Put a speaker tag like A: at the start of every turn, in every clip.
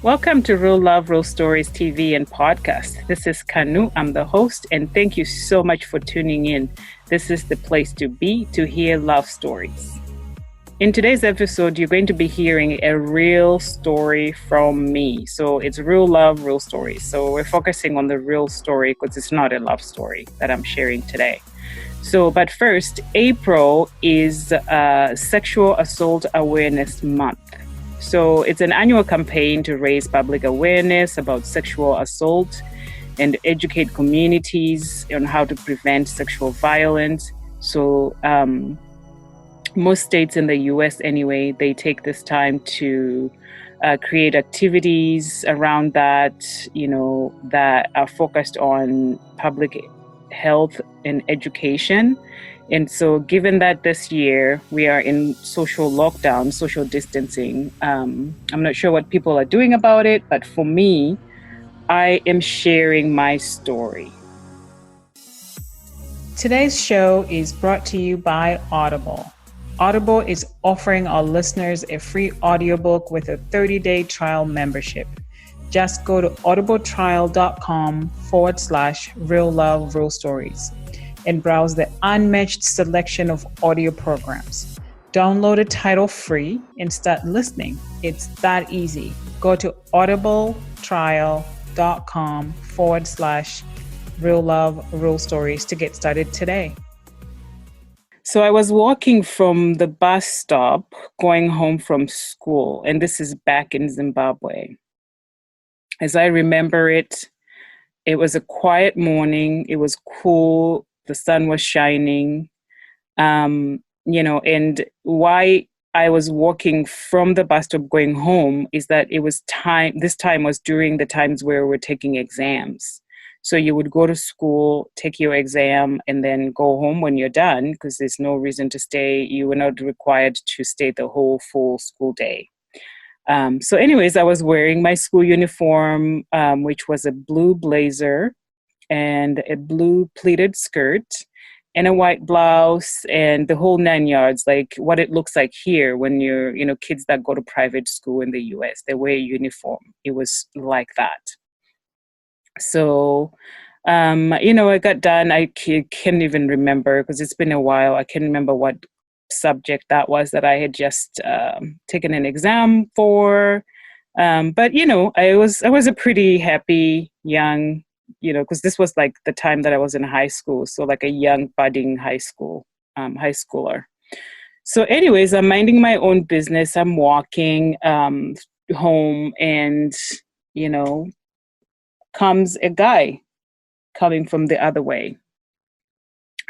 A: Welcome to Real Love, Real Stories TV and podcast. This is Kanu. I'm the host, and thank you so much for tuning in. This is the place to be to hear love stories. In today's episode, you're going to be hearing a real story from me. So it's real love, real stories. So we're focusing on the real story because it's not a love story that I'm sharing today. But first, April is Sexual Assault Awareness Month. So it's an annual campaign to raise public awareness about sexual assault and educate communities on how to prevent sexual violence. So most states in the US anyway, they take this time to create activities around that, that are focused on public health and education. And so given that this year we are in social lockdown, social distancing, I'm not sure what people are doing about it, but for me, I am sharing my story. Today's show is brought to you by Audible. Audible is offering our listeners a free audiobook with a 30-day trial membership. Just go to audibletrial.com/real love, real stories and browse the unmatched selection of audio programs. Download a title free and start listening. It's that easy. Go to audibletrial.com/real love, real stories to get started today. So I was walking from the bus stop going home from school, and this is back in Zimbabwe. As I remember it, it was a quiet morning. It was cool. The sun was shining, and why I was walking from the bus stop going home is that it was time. This time was during the times where we're taking exams. So you would go to school, take your exam, and then go home when you're done because there's no reason to stay. You were not required to stay the whole full school day. So anyways, I was wearing my school uniform, which was a blue blazer and a blue pleated skirt and a white blouse and the whole 9 yards, like what it looks like here when you're, kids that go to private school in the US, they wear a uniform. It was like that. So, I got done. I can't even remember because it's been a while. I can't remember what subject that was that I had just taken an exam for. But I was a pretty happy young, because this was like the time that I was in high school, so like a young budding high schooler. So, anyways, I'm minding my own business. I'm walking home, and comes a guy coming from the other way.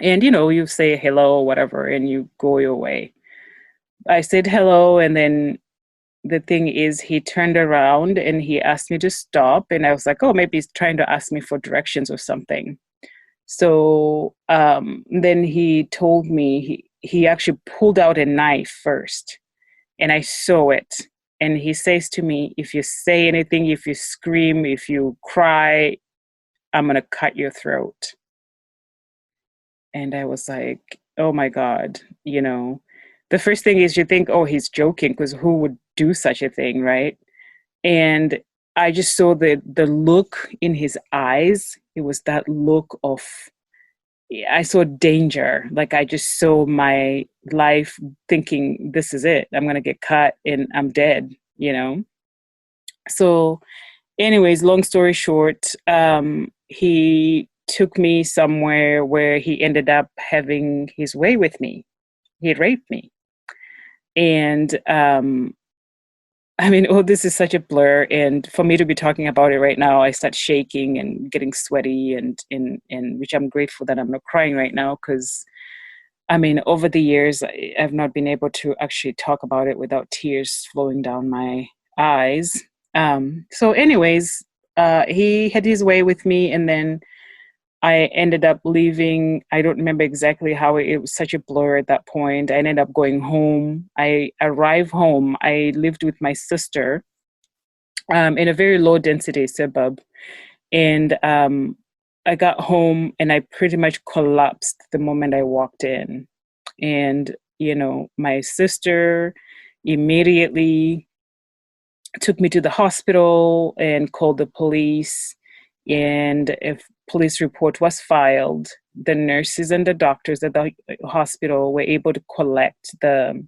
A: And, you say hello or whatever, and you go your way. I said hello, and then the thing is, he turned around and he asked me to stop. And I was like, oh, maybe he's trying to ask me for directions or something. So then he told me he actually pulled out a knife first, and I saw it. And he says to me, if you say anything, if you scream, if you cry, I'm going to cut your throat. And I was like, oh my God, the first thing is you think, oh, he's joking, because who would do such a thing, right? And I just saw the look in his eyes. It was that look of, I saw danger. Like I just saw my life thinking, this is it. I'm going to get cut and I'm dead, So anyways, long story short, he took me somewhere where he ended up having his way with me. He raped me. And this is such a blur. And for me to be talking about it right now, I start shaking and getting sweaty and which I'm grateful that I'm not crying right now because, over the years, I've not been able to actually talk about it without tears flowing down my eyes. So anyways, he had his way with me, and then I ended up leaving. I don't remember exactly how it was such a blur at that point. I ended up going home. I arrived home. I lived with my sister in a very low density suburb. And I got home and I pretty much collapsed the moment I walked in. And, my sister immediately took me to the hospital and called the police. And a police report was filed. The nurses and the doctors at the hospital were able to collect the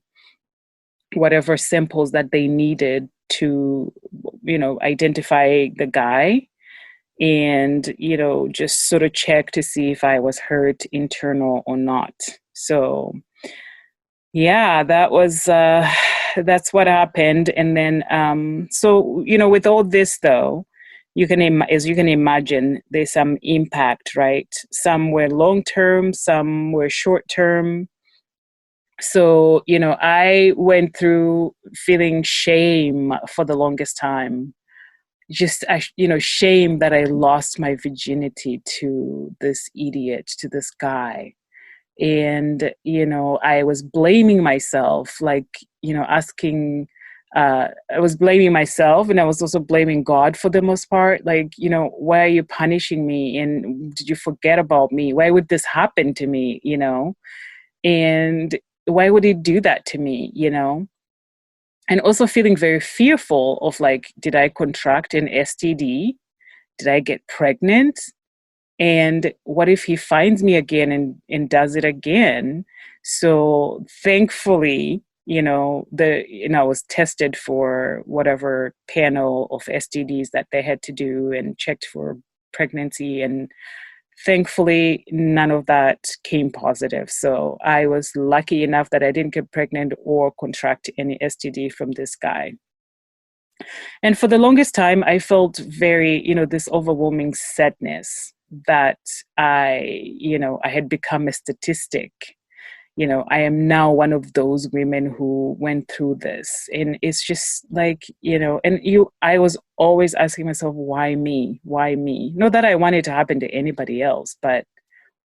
A: whatever samples that they needed to, identify the guy, and just sort of check to see if I was hurt internal or not. So yeah, that's what happened. And then so with all this though, as you can imagine, there's some impact, right? Some were long term, some were short term. So I went through feeling shame for the longest time, just shame that I lost my virginity to this idiot, to this guy. And I was blaming myself, like asking, I was blaming myself, and I was also blaming God for the most part, like why are you punishing me, and did you forget about me? Why would this happen to me? And why would he do that to me? And also feeling very fearful of, like, did I contract an STD? Did I get pregnant? And what if he finds me again and does it again? So thankfully, I was tested for whatever panel of STDs that they had to do and checked for pregnancy. And thankfully, none of that came positive. So I was lucky enough that I didn't get pregnant or contract any STD from this guy. And for the longest time, I felt very, this overwhelming sadness that I had become a statistic. I am now one of those women who went through this. And it's just like, I was always asking myself, why me? Why me? Not that I want it to happen to anybody else, but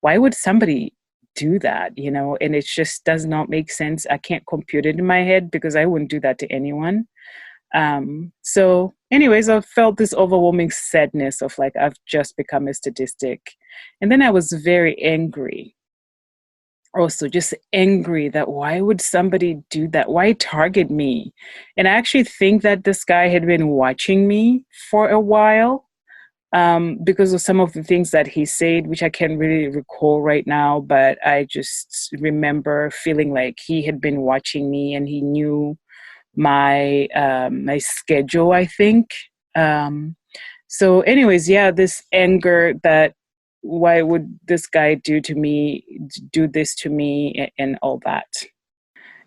A: why would somebody do that? And it just does not make sense. I can't compute it in my head because I wouldn't do that to anyone. So anyways, I felt this overwhelming sadness of, like, I've just become a statistic. And then I was very angry. Also just angry that why would somebody do that? Why target me? And I actually think that this guy had been watching me for a while, because of some of the things that he said, which I can't really recall right now, but I just remember feeling like he had been watching me and he knew my schedule, I think. So anyways, yeah, this anger that why would this guy do this to me, and all that.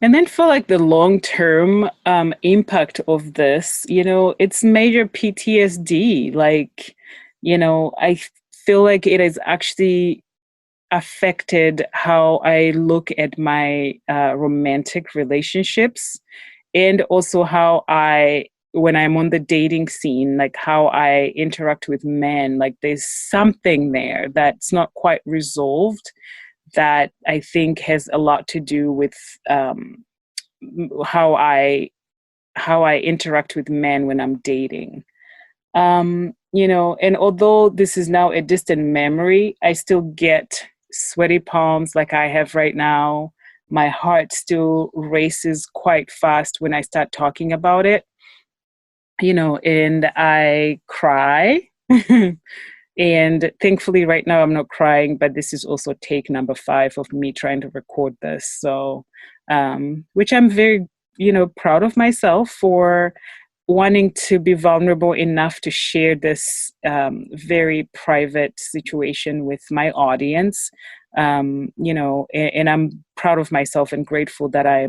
A: And then for, like, the long term impact of this, it's major PTSD. Like, I feel like it has actually affected how I look at my romantic relationships, and also how when I'm on the dating scene, like how I interact with men. Like, there's something there that's not quite resolved that I think has a lot to do with how I interact with men when I'm dating. And although this is now a distant memory, I still get sweaty palms like I have right now. My heart still races quite fast when I start talking about it, and I cry. And thankfully, right now, I'm not crying, but this is also take number 5 of me trying to record this. So, which I'm very, proud of myself for wanting to be vulnerable enough to share this very private situation with my audience. And I'm proud of myself and grateful that I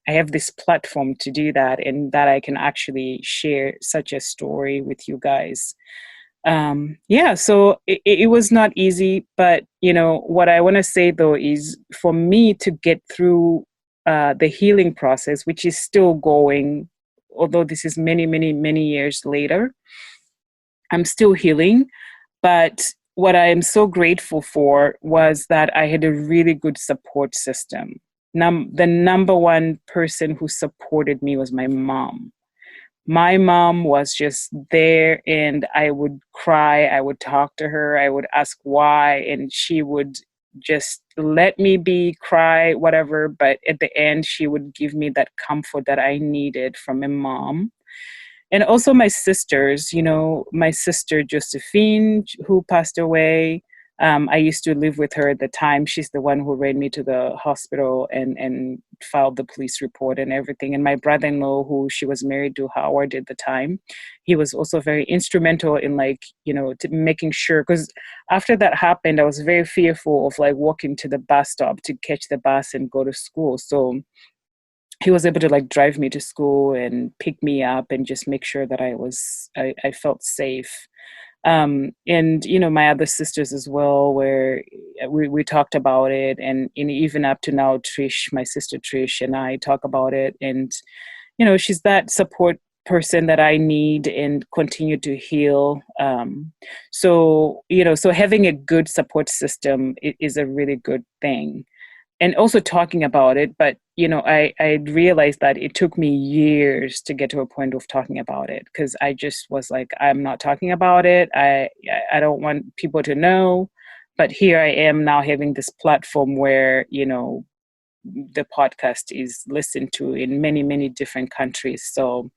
A: have this platform to do that, and that I can actually share such a story with you guys. Yeah, so it was not easy, but what I want to say though is, for me to get through the healing process, which is still going, although this is many, many, many years later, I'm still healing. But what I am so grateful for was that I had a really good support system. The number one person who supported me was my mom. My mom was just there, and I would cry. I would talk to her. I would ask why, and she would just let me be, cry, whatever. But at the end, she would give me that comfort that I needed from a mom. And also my sisters, my sister Josephine, who passed away. I used to live with her at the time. She's the one who ran me to the hospital and filed the police report and everything. And my brother-in-law, who she was married to Howard at the time, he was also very instrumental in making sure, because after that happened, I was very fearful of walking to the bus stop to catch the bus and go to school. So he was able to drive me to school and pick me up and just make sure that I felt safe. And my other sisters as well, where we talked about it, and even up to now, Trish, my sister Trish, and I talk about it, and she's that support person that I need and continue to heal. So having a good support system is a really good thing. And also talking about it, but I realized that it took me years to get to a point of talking about it, because I just was like, I'm not talking about it. I don't want people to know. But here I am now having this platform where the podcast is listened to in many, many different countries. So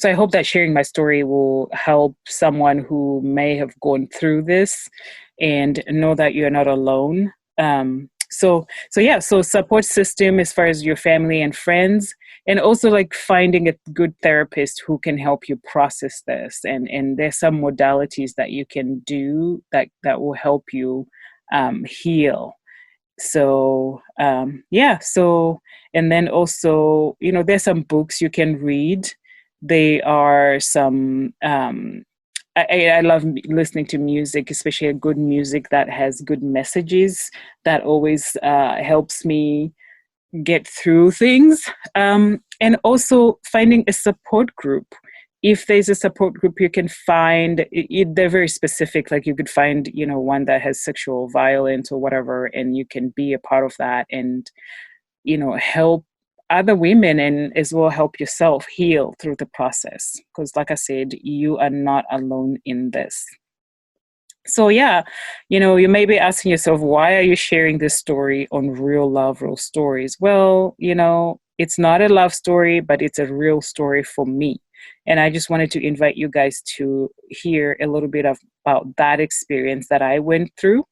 A: I hope that sharing my story will help someone who may have gone through this and know that you're not alone. So support system as far as your family and friends, and also finding a good therapist who can help you process this. And there's some modalities that you can do that will help you heal. So and then also, there's some books you can read. They are some I love listening to music, especially good music that has good messages. That always helps me get through things. And also finding a support group. If there's a support group you can find, they're very specific. You could find, one that has sexual violence or whatever, and you can be a part of that and, help other women and as well help yourself heal through the process. Because like I said, you are not alone in this. So you may be asking yourself, why are you sharing this story on Real Love, Real Stories? Well, it's not a love story, but it's a real story for me. And I just wanted to invite you guys to hear a little bit about that experience that I went through.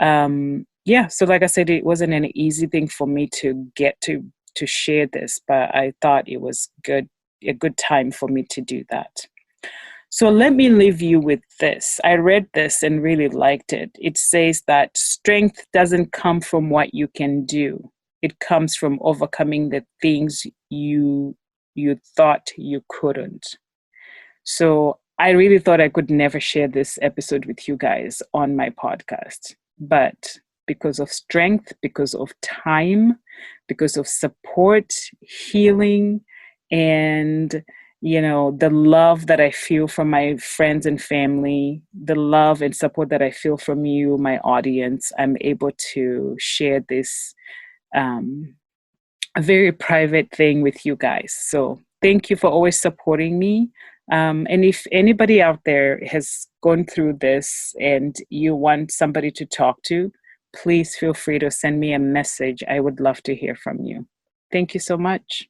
A: So like I said, it wasn't an easy thing for me to get to share this, but I thought it was a good time for me to do that. So let me leave you with this. I read this and really liked it. It says that strength doesn't come from what you can do. It comes from overcoming the things you thought you couldn't. So I really thought I could never share this episode with you guys on my podcast, but because of strength, because of time, because of support, healing, and the love that I feel from my friends and family, the love and support that I feel from you, my audience, I'm able to share this a very private thing with you guys. So thank you for always supporting me. And if anybody out there has gone through this and you want somebody to talk to, please feel free to send me a message. I would love to hear from you. Thank you so much.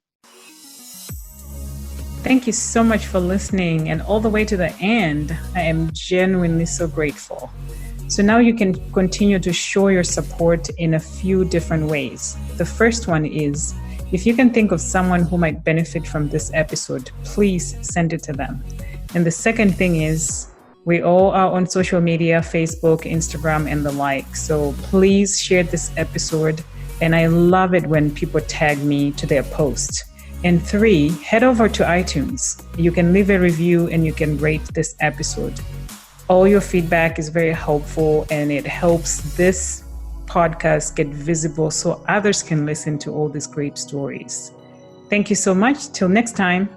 A: Thank you so much for listening, and all the way to the end. I am genuinely so grateful. So now you can continue to show your support in a few different ways. The first one is, if you can think of someone who might benefit from this episode, please send it to them. And the second thing is, we all are on social media, Facebook, Instagram, and the like. So please share this episode. And I love it when people tag me to their posts. And 3, head over to iTunes. You can leave a review and you can rate this episode. All your feedback is very helpful, and it helps this podcast get visible so others can listen to all these great stories. Thank you so much. Till next time.